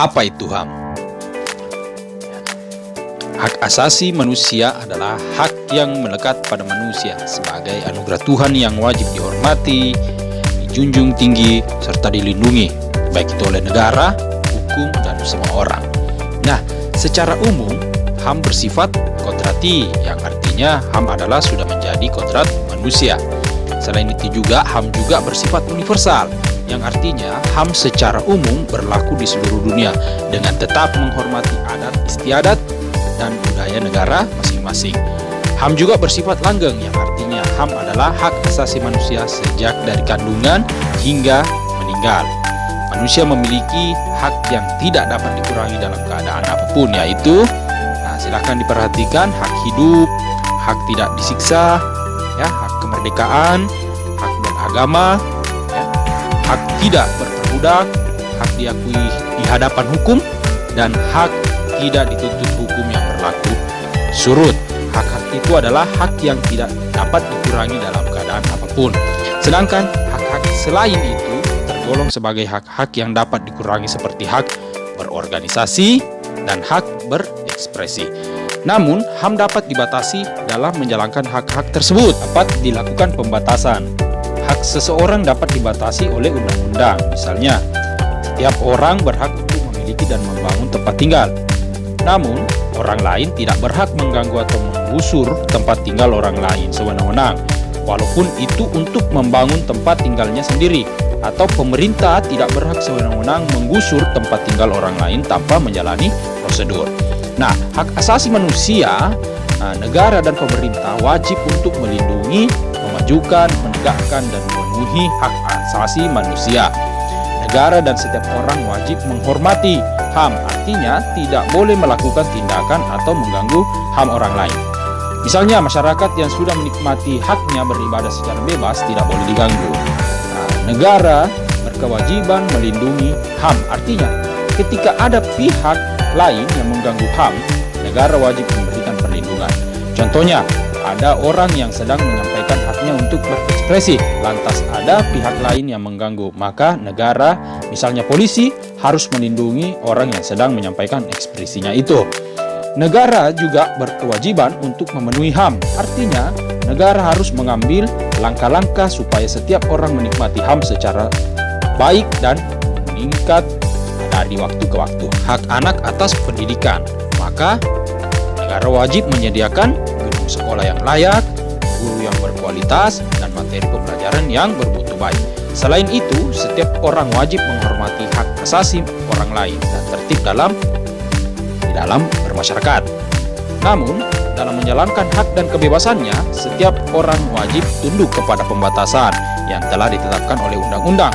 Apa itu HAM? Hak asasi manusia adalah hak yang melekat pada manusia sebagai anugerah Tuhan yang wajib dihormati, dijunjung tinggi, serta dilindungi, baik itu oleh negara, hukum, dan semua orang. Nah, secara umum, HAM bersifat kodrati, yang artinya HAM adalah sudah menjadi kodrat manusia. Selain itu juga, HAM juga bersifat universal, yang artinya HAM secara umum berlaku di seluruh dunia dengan tetap menghormati adat istiadat dan budaya negara masing-masing. HAM juga bersifat langgeng, yang artinya HAM adalah hak asasi manusia sejak dari kandungan hingga meninggal. Manusia memiliki hak yang tidak dapat dikurangi dalam keadaan apapun, yaitu silahkan diperhatikan hak hidup, hak tidak disiksa, hak kemerdekaan, hak beragama, hak tidak berperbudak, hak diakui di hadapan hukum, dan hak tidak dituntut hukum yang berlaku surut. Hak-hak itu adalah hak yang tidak dapat dikurangi dalam keadaan apapun. Sedangkan hak-hak selain itu tergolong sebagai hak-hak yang dapat dikurangi seperti hak berorganisasi dan hak berekspresi. Namun, HAM dapat dibatasi dalam menjalankan hak-hak tersebut. Dapat dilakukan pembatasan. Hak seseorang dapat dibatasi oleh undang-undang. Misalnya, setiap orang berhak untuk memiliki dan membangun tempat tinggal. Namun, orang lain tidak berhak mengganggu atau menggusur tempat tinggal orang lain sewenang-wenang, walaupun itu untuk membangun tempat tinggalnya sendiri, atau pemerintah tidak berhak sewenang-wenang menggusur tempat tinggal orang lain tanpa menjalani prosedur. Nah, hak asasi manusia, negara dan pemerintah wajib untuk melindungi, memajukan, menegakkan, dan memenuhi hak asasi manusia. Negara dan setiap orang wajib menghormati HAM, artinya tidak boleh melakukan tindakan atau mengganggu HAM orang lain. Misalnya, masyarakat yang sudah menikmati haknya beribadah secara bebas tidak boleh diganggu. Negara berkewajiban melindungi HAM, artinya ketika ada pihak lain yang mengganggu HAM, negara wajib memberikan perlindungan. Contohnya, ada orang yang sedang menyampaikan haknya untuk berekspresi, lantas ada pihak lain yang mengganggu, maka negara, misalnya polisi, harus melindungi orang yang sedang menyampaikan ekspresinya itu. Negara juga berkewajiban untuk memenuhi HAM, artinya negara harus mengambil langkah-langkah supaya setiap orang menikmati HAM secara baik dan meningkat dari waktu ke waktu. Hak anak atas pendidikan, maka negara wajib menyediakan gedung sekolah yang layak, guru yang berkualitas, dan materi pembelajaran yang bermutu baik. Selain itu, setiap orang wajib menghormati hak asasi orang lain dan tertib di dalam bermasyarakat. Namun, dalam menjalankan hak dan kebebasannya, setiap orang wajib tunduk kepada pembatasan yang telah ditetapkan oleh undang-undang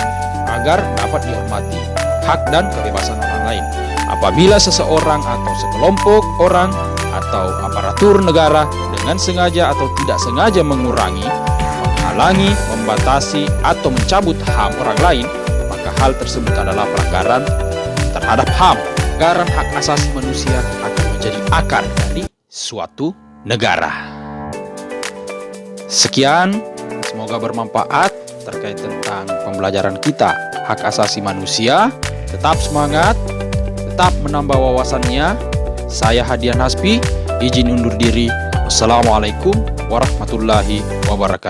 agar dapat dihormati hak dan kebebasan orang lain. Apabila seseorang atau sekelompok orang atau aparatur negara dengan sengaja atau tidak sengaja mengurangi, menghalangi, membatasi, atau mencabut HAM orang lain, maka hal tersebut adalah pelanggaran terhadap HAM. Pelanggaran hak asasi manusia akan menjadi akar dari suatu negara. Sekian, semoga bermanfaat terkait tentang pembelajaran kita hak asasi manusia. Tetap semangat, tetap menambah wawasannya. Saya Hadian Hasbi, izin undur diri. Wassalamualaikum warahmatullahi wabarakatuh.